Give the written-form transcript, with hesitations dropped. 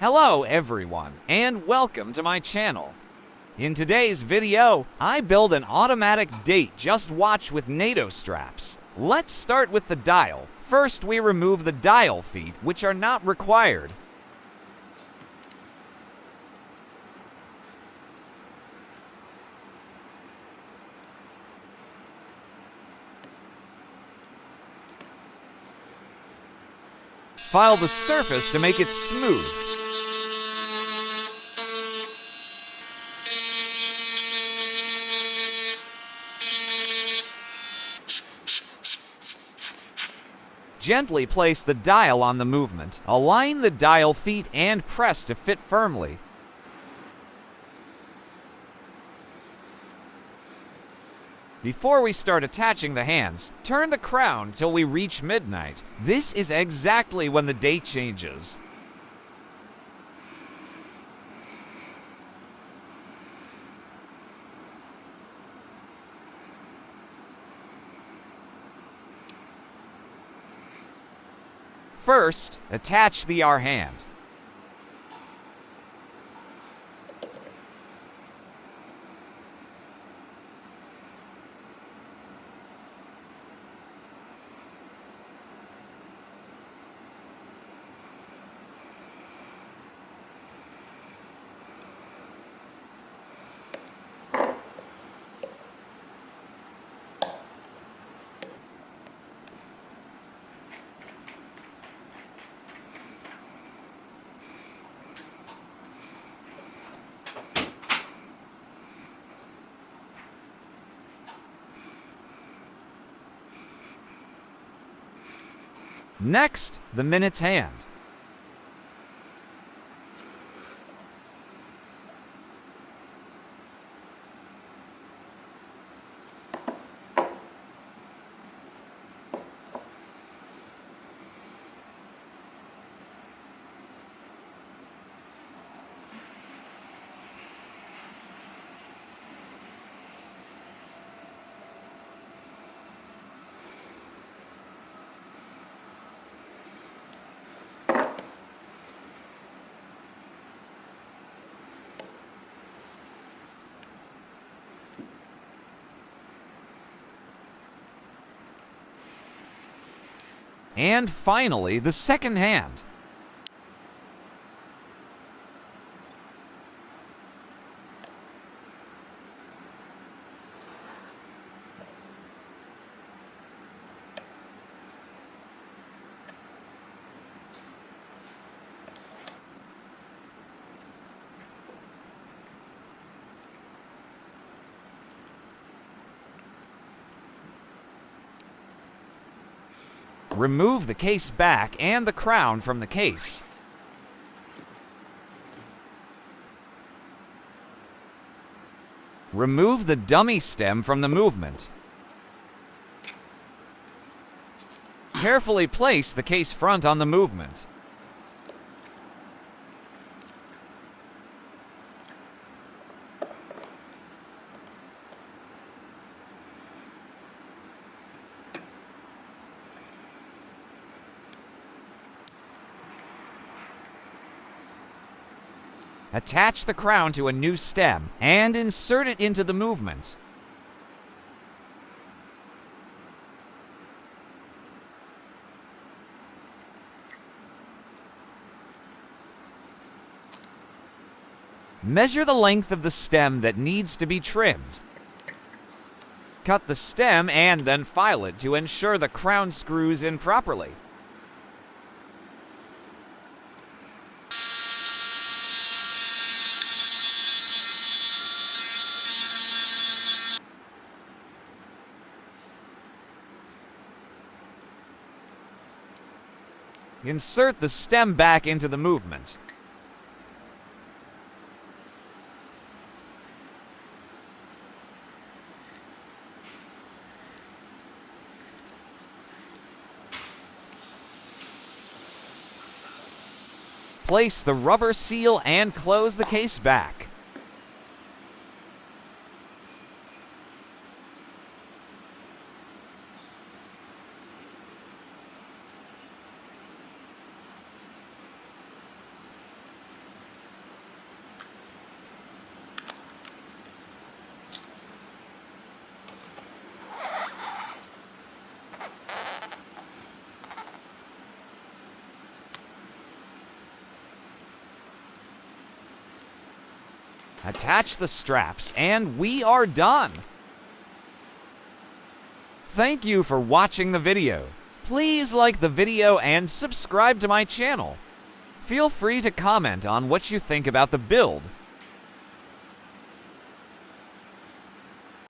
Hello everyone, and welcome to my channel. In today's video, I build an automatic date just watch with NATO straps. Let's start with the dial. First, we remove the dial feet, which are not required. File the surface to make it smooth. Gently place the dial on the movement. Align the dial feet and press to fit firmly. Before we start attaching the hands, turn the crown till we reach midnight. This is exactly when the date changes. First, attach the R hand. Next, the minutes hand. And finally, the second hand. Remove the case back and the crown from the case. Remove the dummy stem from the movement. Carefully place the case front on the movement. Attach the crown to a new stem and insert it into the movement. Measure the length of the stem that needs to be trimmed. Cut the stem and then file it to ensure the crown screws in properly. Insert the stem back into the movement. Place the rubber seal and close the case back. Attach the straps, and we are done. Thank you for watching the video. Please like the video and subscribe to my channel. Feel free to comment on what you think about the build.